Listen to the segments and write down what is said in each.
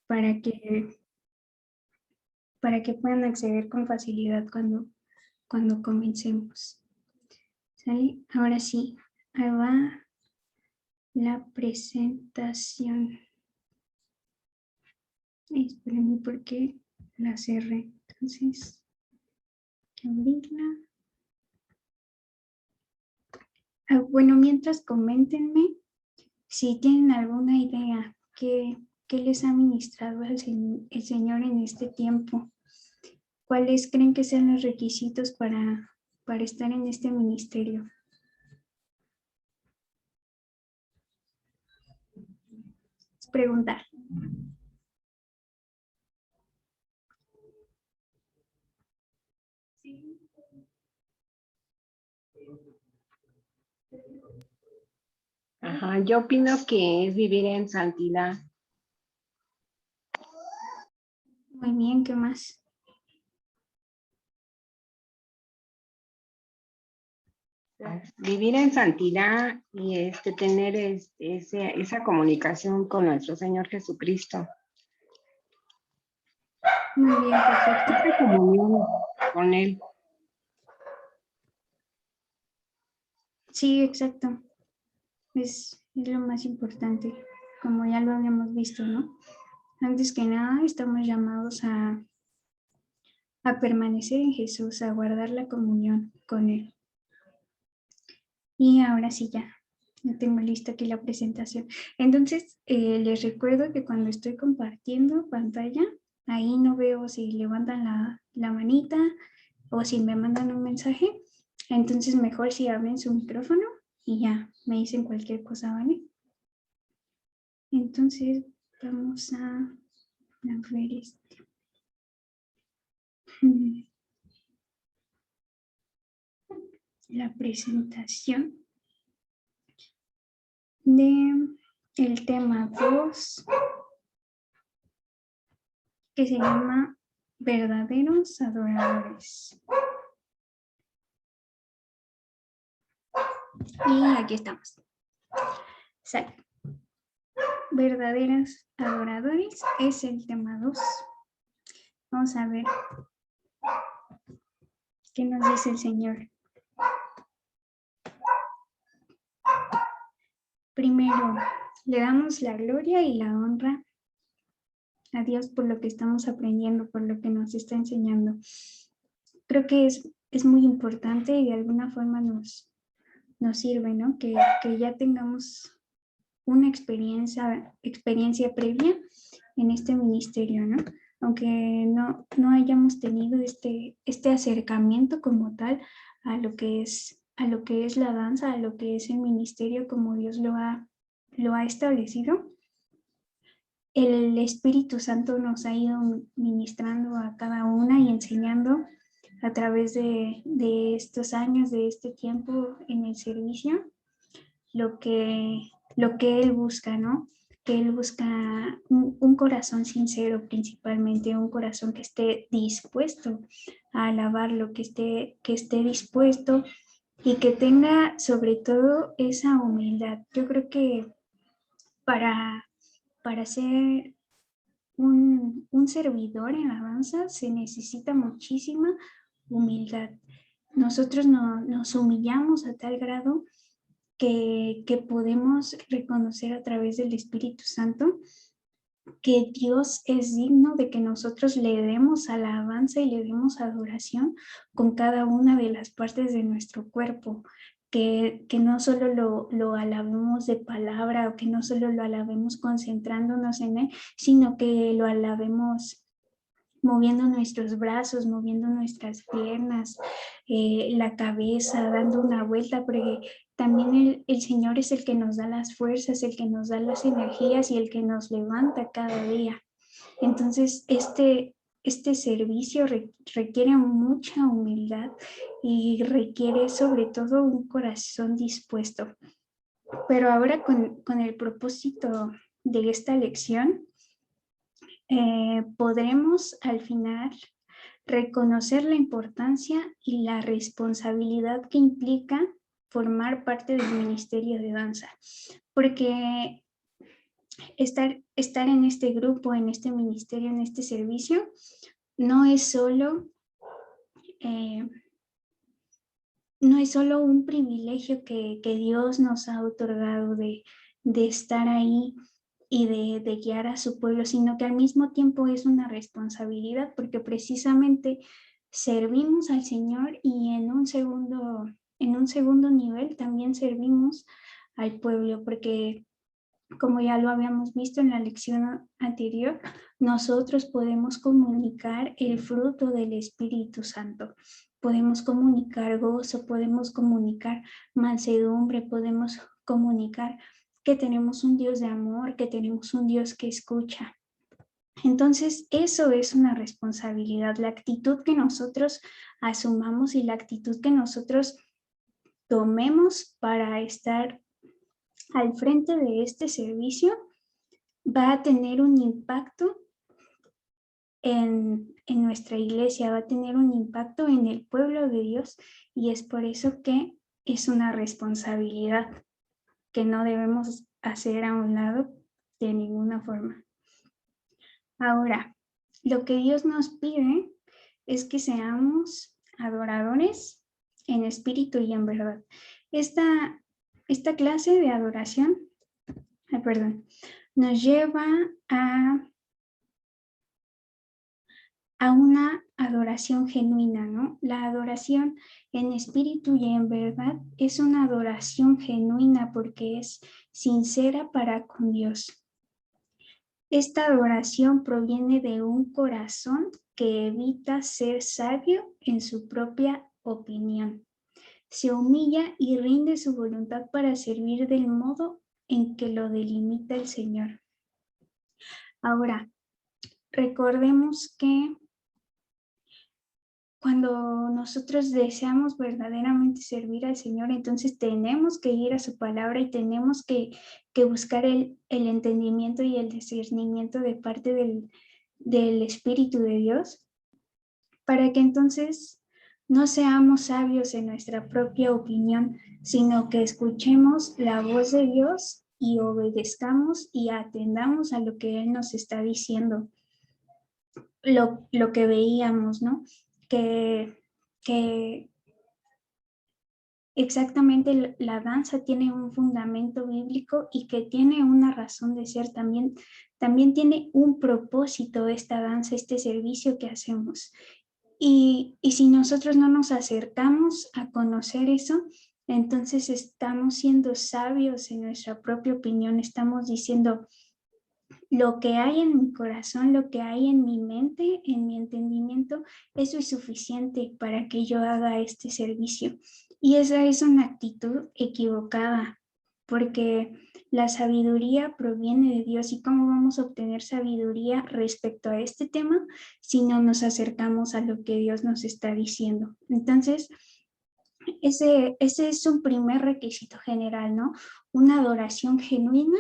para que puedan acceder con facilidad cuando comencemos. ¿Sale? Ahora sí, ahí va la presentación. Espérenme porque la cerré. Entonces, hay que abrirla. Bueno, mientras coméntenme si tienen alguna idea que les ha ministrado el Señor en este tiempo. ¿Cuáles creen que sean los requisitos para estar en este ministerio? Preguntar. Ajá, yo opino que es vivir en santidad. Muy bien, ¿qué más? Vivir en santidad y tener esa comunicación con nuestro Señor Jesucristo. Muy bien, perfecto. Esa comunión con Él. Sí, exacto. Es lo más importante, como ya lo habíamos visto, ¿no? Antes que nada, estamos llamados a permanecer en Jesús, a guardar la comunión con Él. Y ahora sí ya tengo lista aquí la presentación. Entonces, les recuerdo que cuando estoy compartiendo pantalla, ahí no veo si levantan la manita o si me mandan un mensaje. Entonces, mejor si abren su micrófono y ya me dicen cualquier cosa, ¿vale? Entonces, vamos a ver la presentación de el tema 2, que se llama verdaderos adoradores. Y aquí estamos. Sale. Verdaderos adoradores es el tema 2. Vamos a ver qué nos dice el Señor. Primero, le damos la gloria y la honra a Dios por lo que estamos aprendiendo, por lo que nos está enseñando. Creo que es muy importante y de alguna forma nos sirve, ¿no? Que ya tengamos una experiencia previa en este ministerio, ¿no? Aunque no hayamos tenido este acercamiento como tal a lo que es la danza, a lo que es el ministerio como Dios lo ha establecido. El Espíritu Santo nos ha ido ministrando a cada una y enseñando a través de estos años, de este tiempo en el servicio, lo que Él busca, ¿no? Que Él busca un corazón sincero principalmente, un corazón que esté dispuesto a alabarlo, que esté dispuesto y que tenga sobre todo esa humildad. Yo creo que para ser un servidor en la danza se necesita muchísima humildad. Nosotros nos humillamos a tal grado que podemos reconocer a través del Espíritu Santo que Dios es digno de que nosotros le demos alabanza y le demos adoración con cada una de las partes de nuestro cuerpo, que no solo lo alabemos de palabra o que no solo lo alabemos concentrándonos en él, sino que lo alabemos moviendo nuestros brazos, moviendo nuestras piernas, la cabeza, dando una vuelta, porque también el Señor es el que nos da las fuerzas, el que nos da las energías y el que nos levanta cada día. Entonces, este servicio requiere mucha humildad y requiere sobre todo un corazón dispuesto. Pero ahora con el propósito de esta lección, podremos al final reconocer la importancia y la responsabilidad que implica formar parte del Ministerio de Danza, porque estar en este grupo, en este ministerio, en este servicio, no es solo un privilegio que Dios nos ha otorgado de estar ahí y de guiar a su pueblo, sino que al mismo tiempo es una responsabilidad, porque precisamente servimos al Señor y en un segundo nivel también servimos al pueblo, porque como ya lo habíamos visto en la lección anterior, nosotros podemos comunicar el fruto del Espíritu Santo. Podemos comunicar gozo, podemos comunicar mansedumbre, podemos comunicar que tenemos un Dios de amor, que tenemos un Dios que escucha. Entonces, eso es una responsabilidad, la actitud que nosotros asumamos y la actitud que nosotros tomemos para estar al frente de este servicio va a tener un impacto en nuestra iglesia, va a tener un impacto en el pueblo de Dios, y es por eso que es una responsabilidad que no debemos hacer a un lado de ninguna forma. Ahora, lo que Dios nos pide es que seamos adoradores en espíritu y en verdad. Esta clase de adoración, nos lleva a una adoración genuina, ¿no? La adoración en espíritu y en verdad es una adoración genuina porque es sincera para con Dios. Esta adoración proviene de un corazón que evita ser sabio en su propia opinión. Se humilla y rinde su voluntad para servir del modo en que lo delimita el Señor. Ahora, recordemos que cuando nosotros deseamos verdaderamente servir al Señor, entonces tenemos que ir a su palabra y tenemos que buscar el entendimiento y el discernimiento de parte del Espíritu de Dios, para que entonces no seamos sabios en nuestra propia opinión, sino que escuchemos la voz de Dios y obedezcamos y atendamos a lo que Él nos está diciendo. Lo que veíamos, ¿no? Que exactamente la danza tiene un fundamento bíblico y que tiene una razón de ser, también tiene un propósito esta danza, este servicio que hacemos. Y si nosotros no nos acercamos a conocer eso, entonces estamos siendo sabios en nuestra propia opinión, estamos diciendo: lo que hay en mi corazón, lo que hay en mi mente, en mi entendimiento, eso es suficiente para que yo haga este servicio. Y esa es una actitud equivocada, porque la sabiduría proviene de Dios. ¿Y cómo vamos a obtener sabiduría respecto a este tema si no nos acercamos a lo que Dios nos está diciendo? Entonces, ese es un primer requisito general, ¿no? Una adoración genuina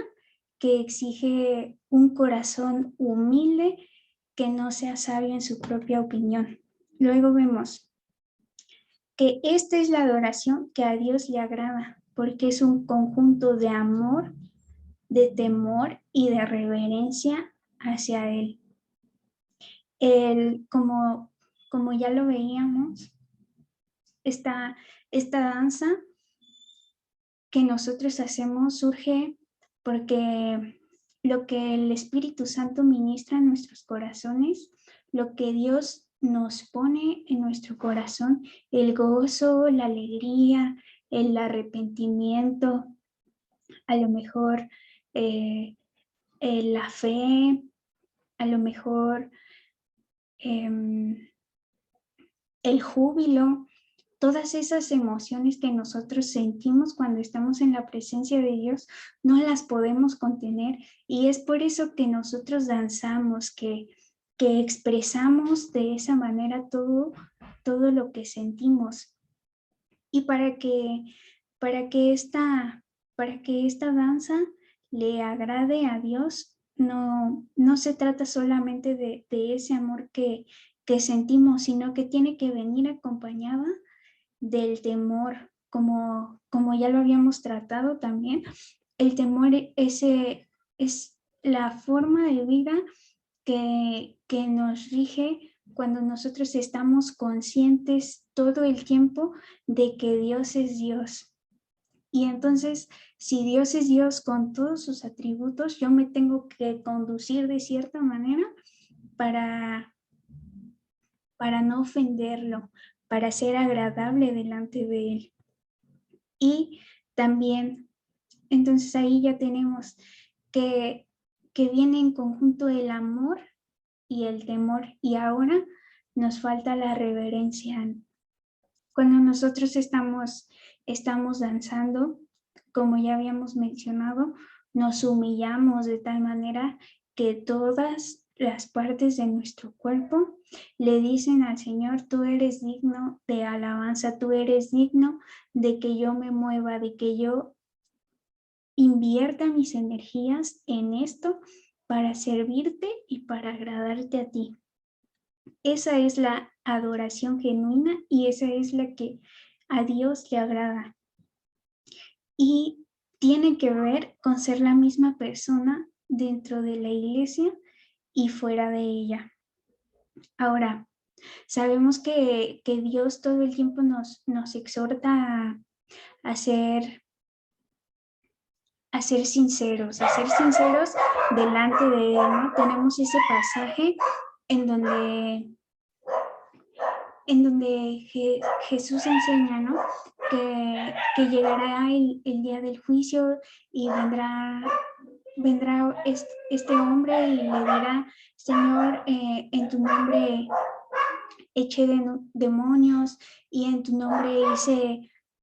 que exige un corazón humilde que no sea sabio en su propia opinión. Luego vemos que esta es la adoración que a Dios le agrada, porque es un conjunto de amor, de temor y de reverencia hacia Él. Como ya lo veíamos, esta danza que nosotros hacemos surge porque lo que el Espíritu Santo ministra en nuestros corazones, lo que Dios nos pone en nuestro corazón, el gozo, la alegría, el arrepentimiento, a lo mejor la fe, a lo mejor el júbilo. Todas esas emociones que nosotros sentimos cuando estamos en la presencia de Dios no las podemos contener, y es por eso que nosotros danzamos, que expresamos de esa manera todo lo que sentimos. Y para que esta danza le agrade a Dios, no se trata solamente de ese amor que sentimos, sino que tiene que venir acompañada del temor, como ya lo habíamos tratado también. El temor es la forma de vida que nos rige cuando nosotros estamos conscientes todo el tiempo de que Dios es Dios. Y entonces, si Dios es Dios con todos sus atributos, yo me tengo que conducir de cierta manera para no ofenderlo, para ser agradable delante de Él. Y también, entonces ahí ya tenemos que viene en conjunto el amor y el temor, y ahora nos falta la reverencia. Cuando nosotros estamos danzando, como ya habíamos mencionado, nos humillamos de tal manera que todas las partes de nuestro cuerpo le dicen al Señor: tú eres digno de alabanza, tú eres digno de que yo me mueva, de que yo invierta mis energías en esto para servirte y para agradarte a ti. Esa es la adoración genuina y esa es la que a Dios le agrada. Y tiene que ver con ser la misma persona dentro de la iglesia y fuera de ella. Ahora, sabemos que Dios todo el tiempo nos exhorta a ser sinceros delante de Él, ¿no? Tenemos ese pasaje en donde Jesús enseña, ¿no? Que llegará el día del juicio y vendrá este hombre y le dirá: Señor, en tu nombre eché demonios y en tu nombre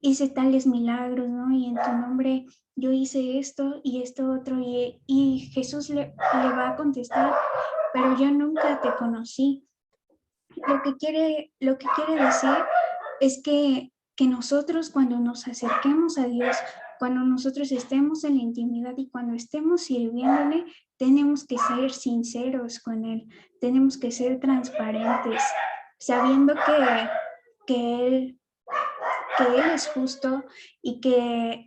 hice tales milagros, ¿no? Y en tu nombre yo hice esto y esto otro, y Jesús le va a contestar: pero yo nunca te conocí. Lo que quiere decir es que nosotros, cuando nos acerquemos a Dios, cuando nosotros estemos en la intimidad y cuando estemos sirviéndole, tenemos que ser sinceros con Él, tenemos que ser transparentes, sabiendo que Él es justo y que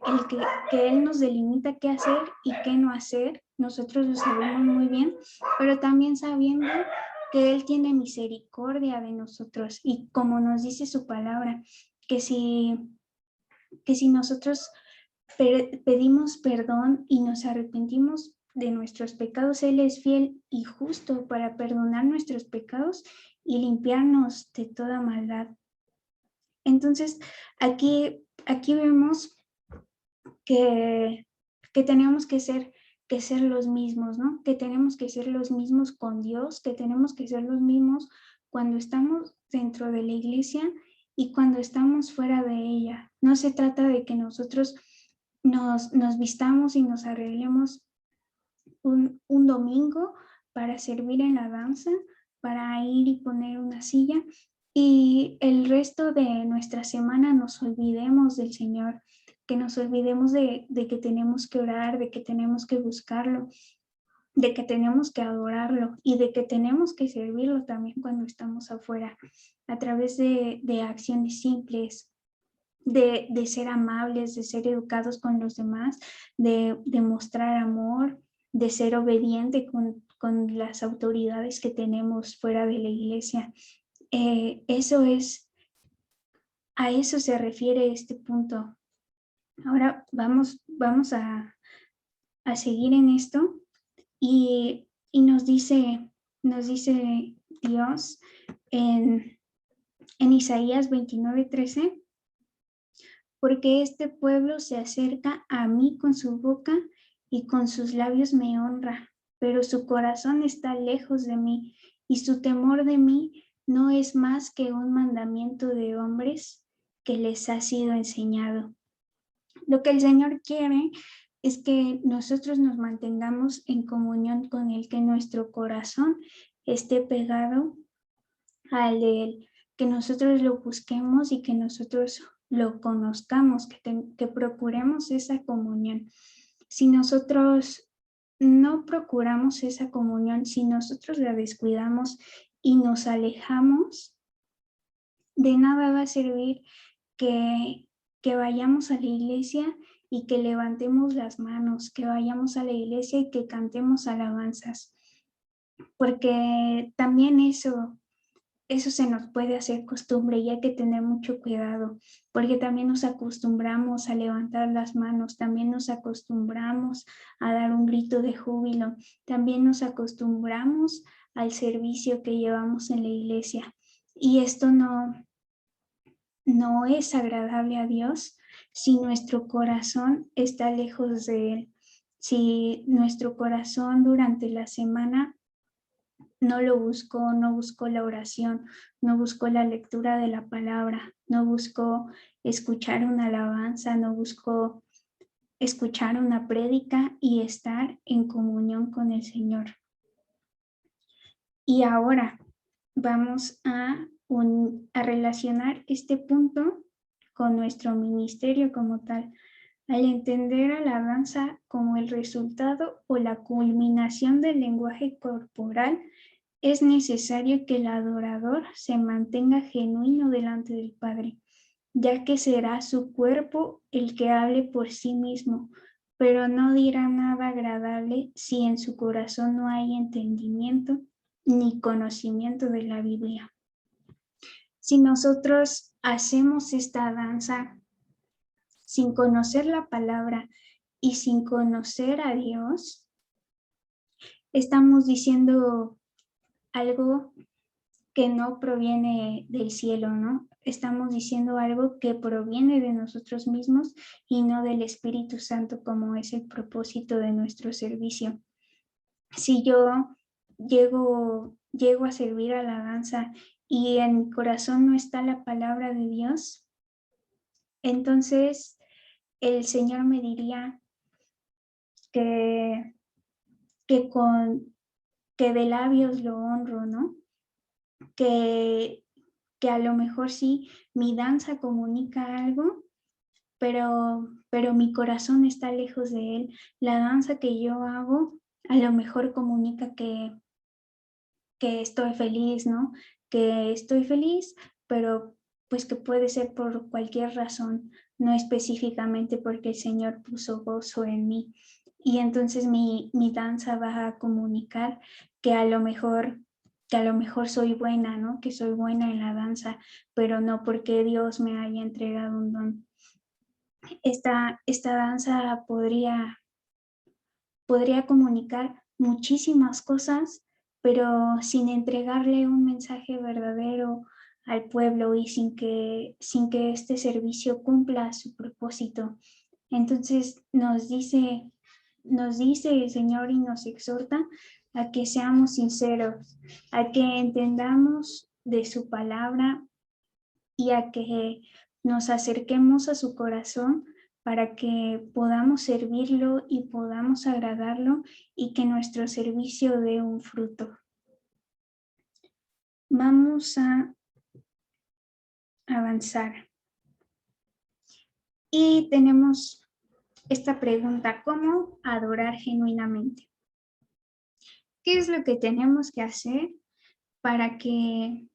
Él nos delimita qué hacer y qué no hacer. Nosotros lo sabemos muy bien, pero también sabiendo que Él tiene misericordia de nosotros, y como nos dice su palabra, que si nosotros pedimos perdón y nos arrepentimos de nuestros pecados, Él es fiel y justo para perdonar nuestros pecados y limpiarnos de toda maldad. Entonces, aquí vemos que tenemos que ser los mismos, ¿no? Que tenemos que ser los mismos con Dios, que tenemos que ser los mismos cuando estamos dentro de la iglesia y cuando estamos fuera de ella. No se trata de que nosotros nos vistamos y nos arreglemos un domingo para servir en la danza, para ir y poner una silla, y el resto de nuestra semana nos olvidemos del Señor, que nos olvidemos de que tenemos que orar, de que tenemos que buscarlo, de que tenemos que adorarlo y de que tenemos que servirlo también cuando estamos afuera, a través de acciones simples, de ser amables, de ser educados con los demás, de mostrar amor, de ser obediente con las autoridades que tenemos fuera de la iglesia. A eso se refiere este punto. Ahora vamos a seguir en esto y nos dice Dios en Isaías 29:13: porque este pueblo se acerca a mí con su boca y con sus labios me honra, pero su corazón está lejos de mí y su temor de mí no es más que un mandamiento de hombres que les ha sido enseñado. Lo que el Señor quiere es que nosotros nos mantengamos en comunión con Él, que nuestro corazón esté pegado al de Él, que nosotros lo busquemos y que nosotros lo conozcamos, que procuremos esa comunión. Si nosotros no procuramos esa comunión, si nosotros la descuidamos y nos alejamos, de nada va a servir que vayamos a la iglesia y que levantemos las manos, que vayamos a la iglesia y que cantemos alabanzas, porque también eso se nos puede hacer costumbre y hay que tener mucho cuidado, porque también nos acostumbramos a levantar las manos, también nos acostumbramos a dar un grito de júbilo, también nos acostumbramos al servicio que llevamos en la iglesia. Y esto no es agradable a Dios si nuestro corazón está lejos de Él, si nuestro corazón durante la semana no lo buscó, no buscó la oración, no buscó la lectura de la palabra, no buscó escuchar una alabanza, no buscó escuchar una prédica y estar en comunión con el Señor. Y ahora vamos a relacionar este punto con nuestro ministerio como tal, al entender alabanza como el resultado o la culminación del lenguaje corporal. Es necesario que el adorador se mantenga genuino delante del Padre, ya que será su cuerpo el que hable por sí mismo, pero no dirá nada agradable si en su corazón no hay entendimiento ni conocimiento de la Biblia. Si nosotros hacemos esta danza sin conocer la palabra y sin conocer a Dios, estamos diciendo algo que no proviene del cielo, ¿no? Estamos diciendo algo que proviene de nosotros mismos y no del Espíritu Santo, como es el propósito de nuestro servicio. Si yo llego a servir a la danza y en mi corazón no está la palabra de Dios, entonces el Señor me diría que de labios lo honro, ¿no? Que a lo mejor sí mi danza comunica algo, pero mi corazón está lejos de él. La danza que yo hago a lo mejor comunica que estoy feliz, ¿no? Que estoy feliz, pero pues que puede ser por cualquier razón, no específicamente porque el Señor puso gozo en mí. Y entonces mi danza va a comunicar que a lo mejor soy buena, ¿no? Que soy buena en la danza, pero no porque Dios me haya entregado un don. Esta danza podría comunicar muchísimas cosas, pero sin entregarle un mensaje verdadero al pueblo y sin que este servicio cumpla su propósito. Entonces nos dice el Señor y nos exhorta a que seamos sinceros, a que entendamos de su palabra y a que nos acerquemos a su corazón para que podamos servirlo y podamos agradarlo y que nuestro servicio dé un fruto. Vamos a avanzar. Y tenemos esta pregunta: ¿cómo adorar genuinamente? ¿Qué es lo que tenemos que hacer para que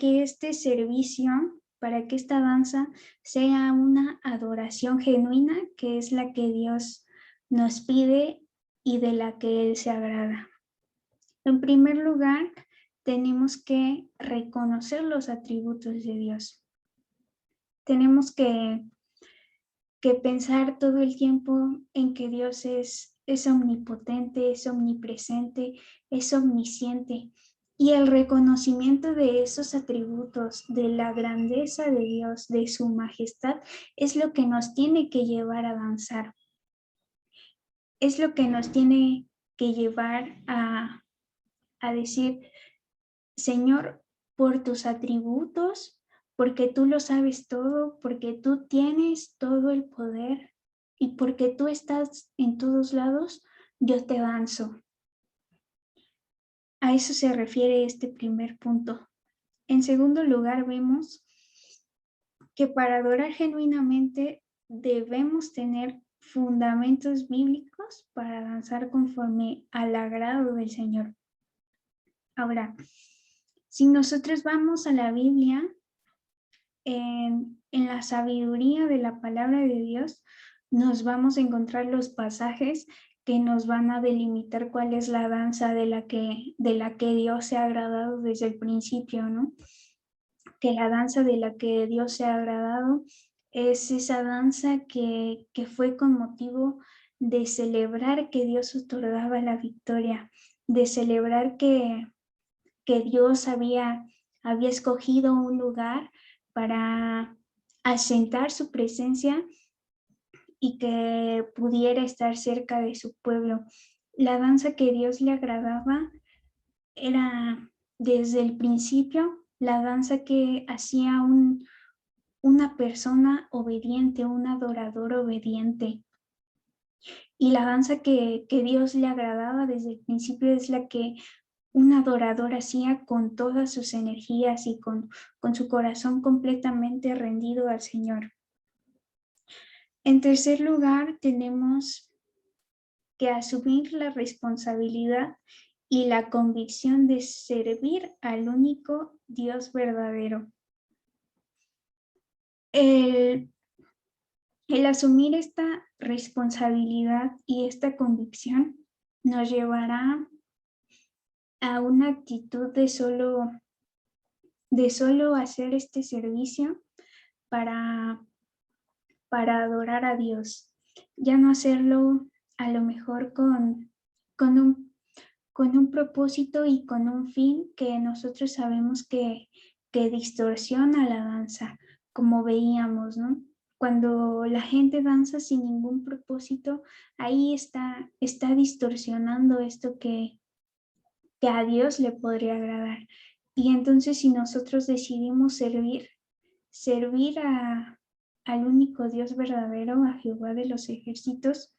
este servicio, para que esta danza sea una adoración genuina, que es la que Dios nos pide y de la que Él se agrada? En primer lugar, tenemos que reconocer los atributos de Dios. Tenemos que pensar todo el tiempo en que Dios es omnipotente, es omnipresente, es omnisciente. Y el reconocimiento de esos atributos, de la grandeza de Dios, de su majestad, es lo que nos tiene que llevar a danzar. Es lo que nos tiene que llevar a decir: Señor, por tus atributos, porque tú lo sabes todo, porque tú tienes todo el poder y porque tú estás en todos lados, yo te danzo. A eso se refiere este primer punto. En segundo lugar, vemos que para adorar genuinamente debemos tener fundamentos bíblicos para danzar conforme al agrado del Señor. Ahora, si nosotros vamos a la Biblia, en la sabiduría de la palabra de Dios, nos vamos a encontrar los pasajes que nos van a delimitar cuál es la danza de la que Dios se ha agradado desde el principio, ¿no? Que la danza de la que Dios se ha agradado es esa danza que fue con motivo de celebrar que Dios otorgaba la victoria, de celebrar que Dios había escogido un lugar para asentar su presencia y que pudiera estar cerca de su pueblo. La danza que Dios le agradaba era desde el principio la danza que hacía una persona obediente, un adorador obediente. Y la danza que Dios le agradaba desde el principio es la que un adorador hacía con todas sus energías y con su corazón completamente rendido al Señor. En tercer lugar, tenemos que asumir la responsabilidad y la convicción de servir al único Dios verdadero. El asumir esta responsabilidad y esta convicción nos llevará a una actitud de solo hacer este servicio para adorar a Dios, ya no hacerlo a lo mejor con un propósito y con un fin que nosotros sabemos que distorsiona la danza, como veíamos, ¿no? Cuando la gente danza sin ningún propósito, ahí está distorsionando esto que a Dios le podría agradar. Y entonces si nosotros decidimos servir al único Dios verdadero, a Jehová de los ejércitos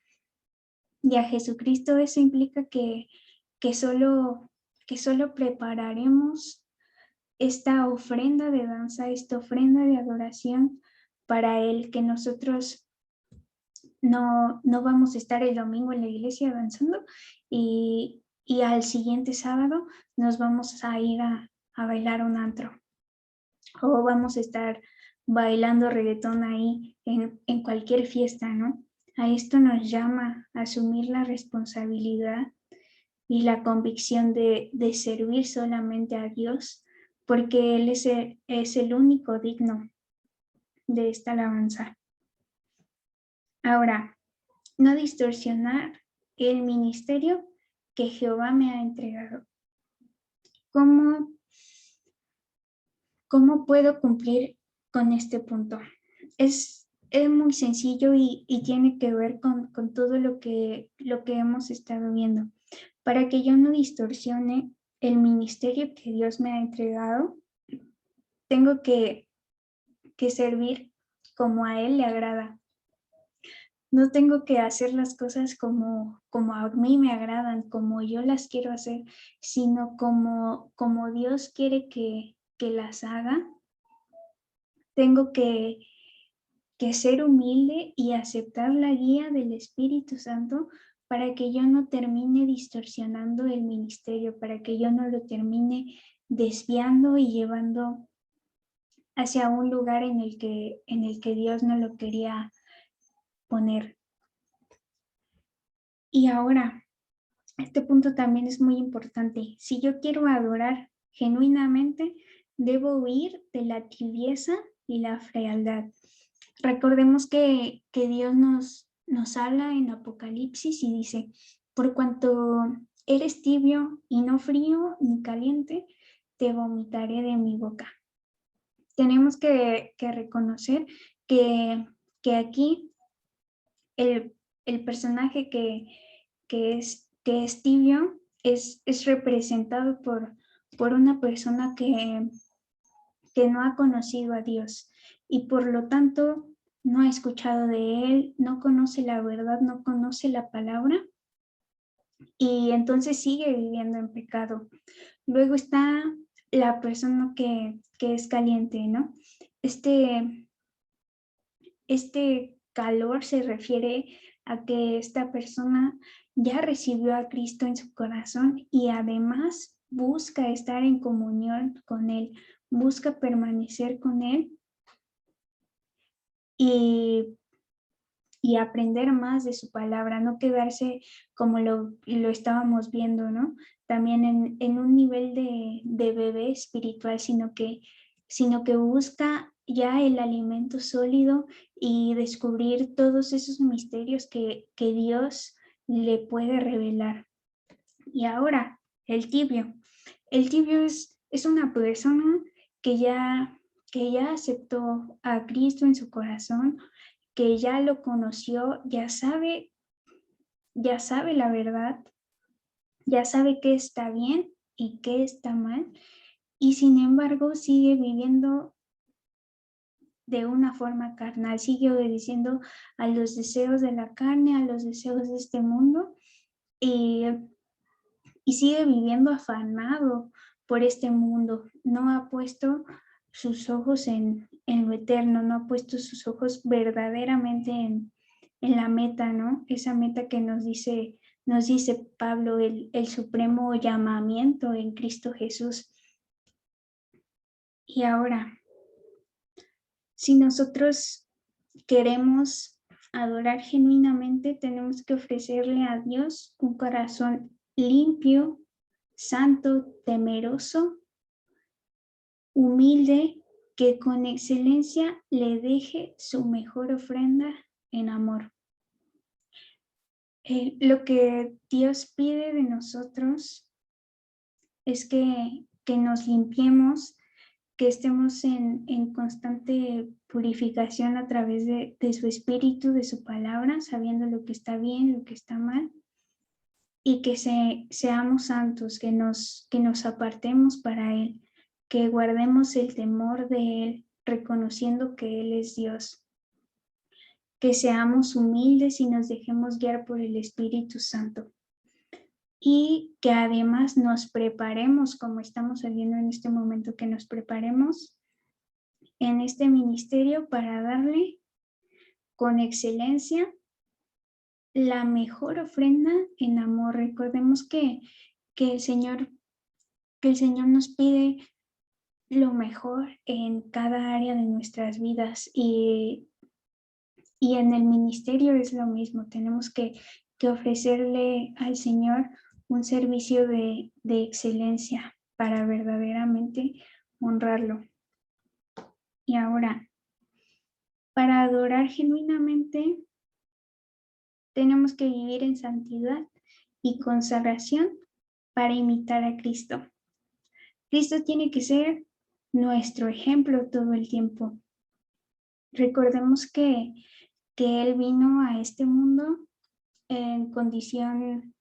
y a Jesucristo, eso implica que solo prepararemos esta ofrenda de danza, esta ofrenda de adoración para Él, que nosotros no vamos a estar el domingo en la iglesia danzando y al siguiente sábado nos vamos a ir a bailar un antro, o vamos a estar bailando reggaetón ahí en cualquier fiesta, ¿no? A esto nos llama a asumir la responsabilidad y la convicción de servir solamente a Dios, porque Él es el único digno de esta alabanza. Ahora, no distorsionar el ministerio que Jehová me ha entregado. ¿Cómo puedo cumplir con este punto? Es muy sencillo y tiene que ver con todo lo que hemos estado viendo. Para que yo no distorsione el ministerio que Dios me ha entregado, tengo que servir como a Él le agrada. No tengo que hacer las cosas como a mí me agradan, como yo las quiero hacer, sino como Dios quiere que las haga. Tengo que ser humilde y aceptar la guía del Espíritu Santo para que yo no termine distorsionando el ministerio, para que yo no lo termine desviando y llevando hacia un lugar en el que Dios no lo quería poner. Y ahora, este punto también es muy importante. Si yo quiero adorar genuinamente, debo huir de la tibieza y la frialdad. Recordemos que Dios nos habla en Apocalipsis y dice: por cuanto eres tibio y no frío ni caliente, te vomitaré de mi boca. Tenemos que reconocer que aquí el personaje que es tibio es representado por una persona que no ha conocido a Dios y por lo tanto no ha escuchado de Él, no conoce la verdad, no conoce la palabra y entonces sigue viviendo en pecado. Luego está la persona que es caliente, ¿no? Este calor se refiere a que esta persona ya recibió a Cristo en su corazón y además busca estar en comunión con Él, busca permanecer con Él y y aprender más de su palabra, no quedarse como lo estábamos viendo, ¿no? También en un nivel de bebé espiritual, sino que busca ya el alimento sólido y descubrir todos esos misterios que Dios le puede revelar. Y ahora, el tibio. El tibio es una persona que ya aceptó a Cristo en su corazón, que ya lo conoció, ya sabe la verdad, ya sabe qué está bien y qué está mal, y sin embargo sigue viviendo de una forma carnal, sigue obedeciendo a los deseos de la carne, a los deseos de este mundo, y sigue viviendo afanado por este mundo. No ha puesto sus ojos en lo eterno, no ha puesto sus ojos verdaderamente en la meta, ¿no? Esa meta que nos dice Pablo, el supremo llamamiento en Cristo Jesús. Y ahora, si nosotros queremos adorar genuinamente, tenemos que ofrecerle a Dios un corazón limpio, santo, temeroso, humilde, que con excelencia le deje su mejor ofrenda en amor. Lo que Dios pide de nosotros es que nos limpiemos, que estemos en constante purificación a través de su espíritu, de su palabra, sabiendo lo que está bien, lo que está mal, y que seamos santos, que nos apartemos para Él, que guardemos el temor de Él, reconociendo que Él es Dios, que seamos humildes y nos dejemos guiar por el Espíritu Santo, y que además nos preparemos, como estamos viendo en este momento, que nos preparemos en este ministerio para darle con excelencia la mejor ofrenda en amor. Recordemos que el Señor nos pide lo mejor en cada área de nuestras vidas, y en el ministerio es lo mismo. Tenemos que ofrecerle al Señor un servicio de excelencia para verdaderamente honrarlo. Y ahora, para adorar genuinamente, tenemos que vivir en santidad y consagración para imitar a Cristo. Cristo tiene que ser nuestro ejemplo todo el tiempo. Recordemos que Él vino a este mundo en condición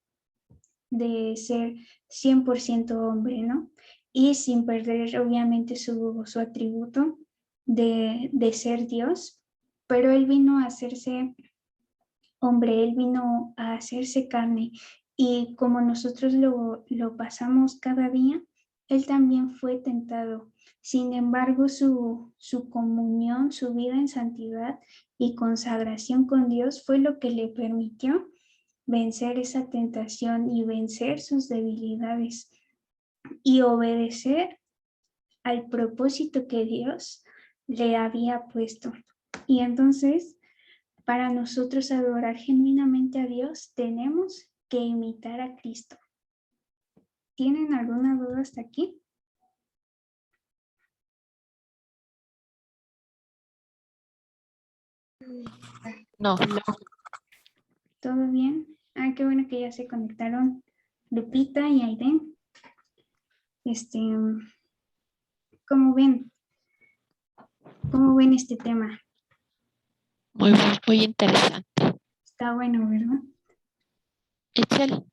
de ser 100% hombre, ¿no? Y sin perder obviamente su atributo de ser Dios, pero Él vino a hacerse hombre, Él vino a hacerse carne, y como nosotros lo pasamos cada día, Él también fue tentado. Sin embargo, su comunión, su vida en santidad y consagración con Dios fue lo que le permitió vencer esa tentación y vencer sus debilidades y obedecer al propósito que Dios le había puesto. Y entonces, para nosotros adorar genuinamente a Dios, tenemos que imitar a Cristo. ¿Tienen alguna duda hasta aquí? No. ¿Todo bien? Ah, qué bueno que ya se conectaron Lupita y Aiden. ¿Cómo ven? ¿Cómo ven este tema? Muy interesante. Está bueno, ¿verdad? Itzel,